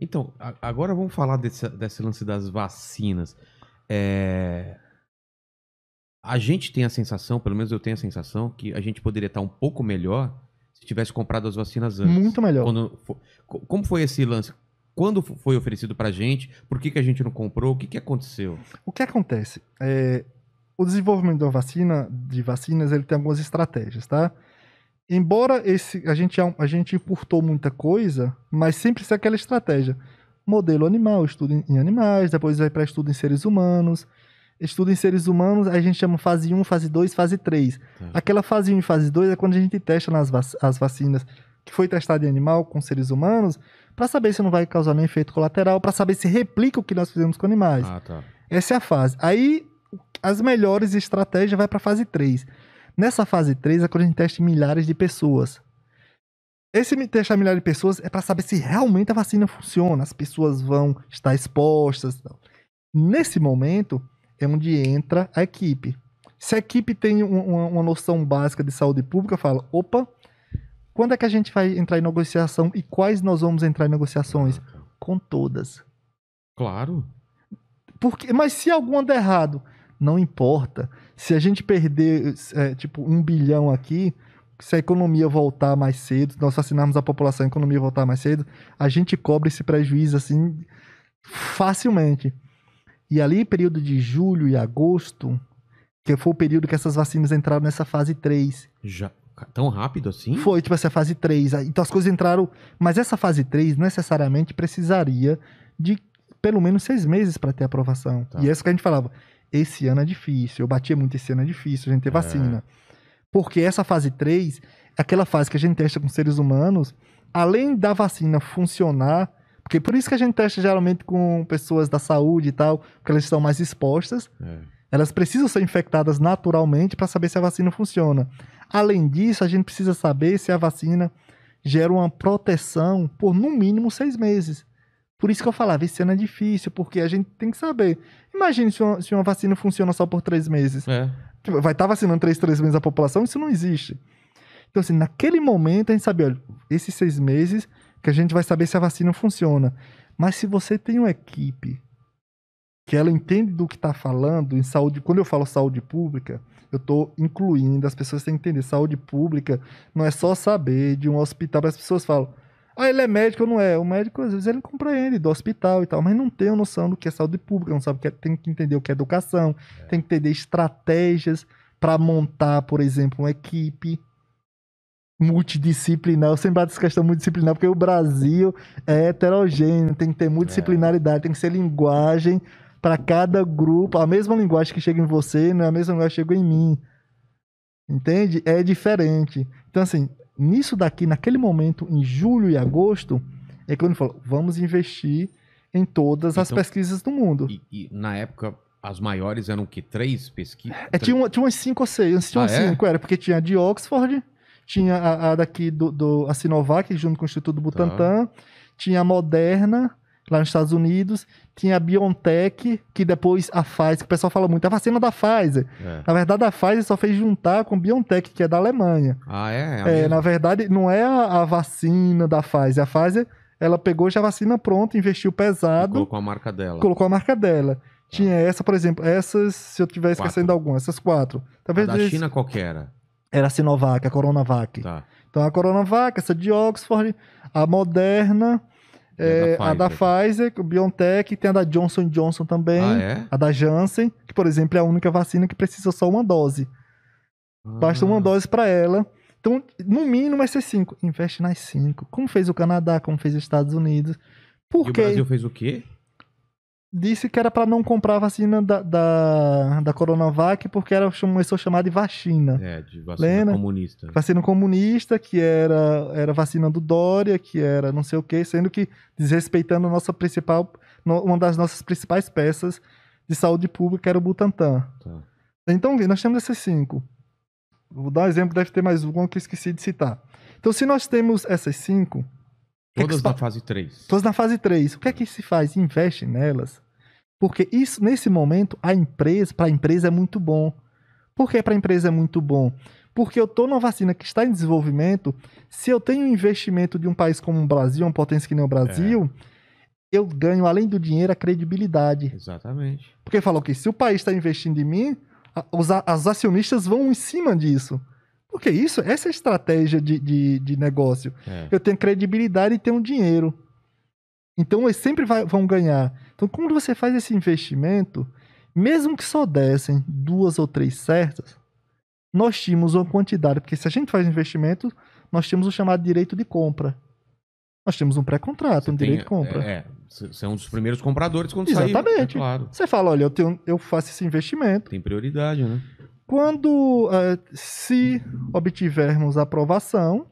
Então, agora vamos falar desse lance das vacinas. É, A gente tem a sensação, pelo menos eu tenho a sensação, que a gente poderia estar um pouco melhor se tivesse comprado as vacinas antes. Muito melhor. Como foi esse lance? Quando foi oferecido pra gente? Por que a gente não comprou? O que aconteceu? O que acontece? O desenvolvimento de vacinas, ele tem algumas estratégias, tá? Embora a gente importou muita coisa, mas sempre se aquela estratégia. Modelo animal, estudo em animais, depois vai para estudo em seres humanos. Estudo em seres humanos, a gente chama fase 1, fase 2, fase 3. Aquela fase 1 e fase 2 é quando a gente testa as vacinas que foi testada em animal com seres humanos, para saber se não vai causar nenhum efeito colateral, para saber se replica o que nós fizemos com animais. Tá. Essa é a fase. Aí, as melhores estratégias vai para a fase 3. Nessa fase 3 é quando a gente testa em milhares de pessoas. Esse testar milhares de pessoas é para saber se realmente a vacina funciona, as pessoas vão estar expostas. Nesse momento é onde entra a equipe. Se a equipe tem uma noção básica de saúde pública, fala, opa, quando é que a gente vai entrar em negociação e quais nós vamos entrar em negociações? Com todas. Claro. Mas se alguma der errado, não importa. Se a gente perder, tipo, 1 bilhão aqui, se a economia voltar mais cedo, nós vacinarmos a população, a economia voltar mais cedo, a gente cobre esse prejuízo, assim, facilmente. E ali, período de julho e agosto, que foi o período que essas vacinas entraram nessa fase 3. Já tão rápido assim? Foi, tipo, essa fase 3. Então as coisas entraram... Mas essa fase 3 necessariamente precisaria de pelo menos 6 meses para ter aprovação. Tá. E é isso que a gente falava. Esse ano é difícil. Eu batia muito, esse ano é difícil a gente ter vacina. Porque essa fase 3, aquela fase que a gente testa com seres humanos, além da vacina funcionar, porque por isso que a gente testa geralmente com pessoas da saúde e tal, porque elas estão mais expostas, elas precisam ser infectadas naturalmente para saber se a vacina funciona. Além disso, a gente precisa saber se a vacina gera uma proteção por no mínimo 6 meses. Por isso que eu falava, esse ano é difícil, porque a gente tem que saber. Imagine se uma vacina funciona só por 3 meses. Vai estar vacinando 3 meses a população? Isso não existe. Então, assim, naquele momento a gente sabe, olha, esses 6 meses que a gente vai saber se a vacina funciona. Mas se você tem uma equipe que ela entende do que está falando em saúde, quando eu falo saúde pública, eu estou incluindo, as pessoas têm que entender, saúde pública não é só saber de um hospital, as pessoas falam, ele é médico ou não é? O médico, às vezes, ele compreende do hospital e tal, mas não tem a noção do que é saúde pública, não sabe o que é, tem que entender o que é educação, tem que entender estratégias para montar, por exemplo, uma equipe multidisciplinar. Eu sempre bato essa questão multidisciplinar, porque o Brasil é heterogêneo, tem que ter multidisciplinaridade, tem que ser linguagem para cada grupo. A mesma linguagem que chega em você não é a mesma linguagem que chega em mim. Entende? É diferente. Então, assim, nisso daqui, naquele momento, em julho e agosto, é quando ele falou, vamos investir em todas as pesquisas do mundo. E na época, as maiores eram o quê? 3 pesquisas? Tinha umas 5 ou 6. Tinha umas 5, era porque tinha a de Oxford, tinha a daqui a Sinovac, junto com o Instituto Butantan, tinha a Moderna, lá nos Estados Unidos, tinha a BioNTech, que depois a Pfizer, que o pessoal fala muito, a vacina da Pfizer. Na verdade, a Pfizer só fez juntar com a BioNTech, que é da Alemanha. Na verdade, não é a vacina da Pfizer. A Pfizer, ela pegou já a vacina pronta, investiu pesado. E colocou a marca dela. Tinha essa, por exemplo, essas, se eu estiver esquecendo alguma, essas 4. Talvez a da China qual que era? Era a Sinovac, a Coronavac. Então, a Coronavac, essa de Oxford, a Moderna, a da Pfizer, o BioNTech, tem a da Johnson Johnson também, a da Janssen, que, por exemplo, é a única vacina que precisa só uma dose. Basta uma dose para ela. Então, no mínimo vai ser 5. Investe nas 5. Como fez o Canadá, como fez os Estados Unidos. E o Brasil fez o quê? Disse que era para não comprar a vacina da Coronavac, porque começou a chamar de vacina. De vacina comunista. Vacina comunista, que era vacina do Dória, que era não sei o quê, sendo que desrespeitando uma das nossas principais peças de saúde pública, era o Butantan. Então, nós temos essas 5. Vou dar um exemplo, deve ter mais um que eu esqueci de citar. Então, se nós temos essas 5... Todas na fase 3. Todas na fase 3. O que é que se faz? Investe nelas. Porque isso, nesse momento, para a empresa é muito bom. Por que para a empresa é muito bom? Porque eu estou numa vacina que está em desenvolvimento. Se eu tenho um investimento de um país como o Brasil, uma potência que nem o Brasil, eu ganho, além do dinheiro, a credibilidade. Exatamente. Porque falou que se o país está investindo em mim, os acionistas vão em cima disso. Porque essa é a estratégia de negócio. É. Eu tenho credibilidade e tenho dinheiro. Então, eles sempre vão ganhar. Então, quando você faz esse investimento, mesmo que só dessem 2 ou 3 certas, nós tínhamos uma quantidade. Porque se a gente faz investimento, nós temos o chamado direito de compra. Nós temos um pré-contrato, direito de compra. Você é um dos primeiros compradores quando sair. Exatamente. Claro. Você fala, olha, eu faço esse investimento. Tem prioridade, né? Quando, se obtivermos aprovação,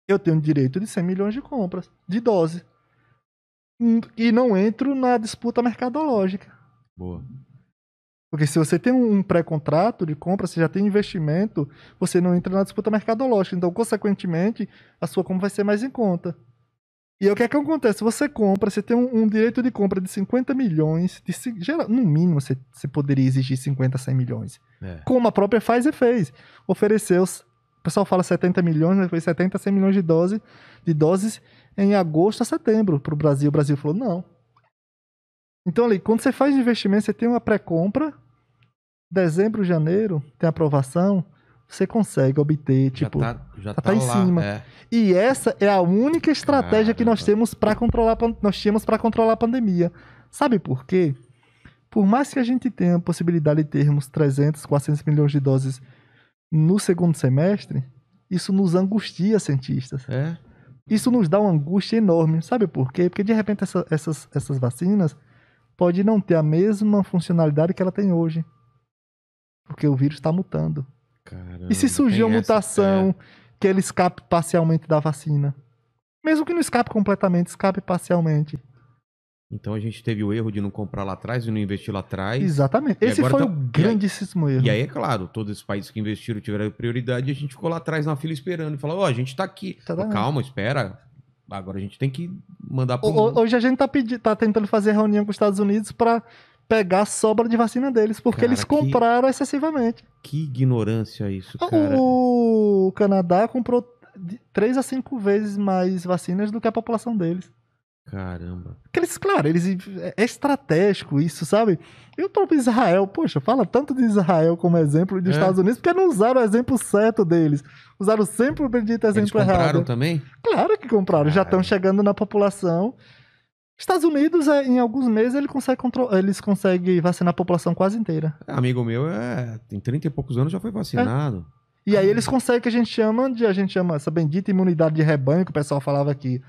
eu tenho direito de 100 milhões de compras, de dose. E não entro na disputa mercadológica. Boa. Porque se você tem um pré-contrato de compra, você já tem investimento, você não entra na disputa mercadológica. Então, consequentemente, a sua compra vai ser mais em conta. E aí, o que é que acontece? Você compra, você tem um direito de compra de 50 milhões, no mínimo você poderia exigir 50, 100 milhões. Como a própria Pfizer fez. Ofereceu, o pessoal fala 70 milhões, mas foi 70, 100 milhões de doses em agosto a setembro para o Brasil. O Brasil falou, não. Então, ali, quando você faz investimento, você tem uma pré-compra, dezembro, janeiro, tem aprovação, você consegue obter, tipo, já tá em lá, cima. E essa é a única estratégia que nós temos para controlar, a pandemia. Sabe por quê? Por mais que a gente tenha a possibilidade de termos 300, 400 milhões de doses no segundo semestre, isso nos angustia, cientistas. Isso nos dá uma angústia enorme. Sabe por quê? Porque, de repente, essas vacinas podem não ter a mesma funcionalidade que ela tem hoje. Porque o vírus está mutando. Caramba, e se surgir uma mutação que ele escape parcialmente da vacina? Mesmo que não escape completamente, escape parcialmente. Então a gente teve o erro de não comprar lá atrás e não investir lá atrás. Exatamente. Esse foi o grandíssimo erro. E aí, é claro, todos os países que investiram tiveram prioridade e a gente ficou lá atrás na fila esperando. E falou, a gente tá aqui. Calma, espera. Agora a gente tem que mandar pro mundo. Hoje a gente tá tentando fazer reunião com os Estados Unidos para pegar a sobra de vacina deles, porque eles compraram excessivamente. Que ignorância isso, cara. O Canadá comprou 3 a 5 vezes mais vacinas do que a população deles. Caramba. Porque é estratégico isso, sabe? E o próprio Israel, poxa, fala tanto de Israel como exemplo dos Estados Unidos, porque não usaram o exemplo certo deles. Usaram sempre o bendito exemplo errado. Eles compraram também? Claro que compraram, já estão chegando na população. Estados Unidos, em alguns meses, eles conseguem vacinar a população quase inteira. Amigo meu tem 30 e poucos anos, já foi vacinado. E aí eles conseguem o que a gente chama essa bendita imunidade de rebanho, que o pessoal falava aqui.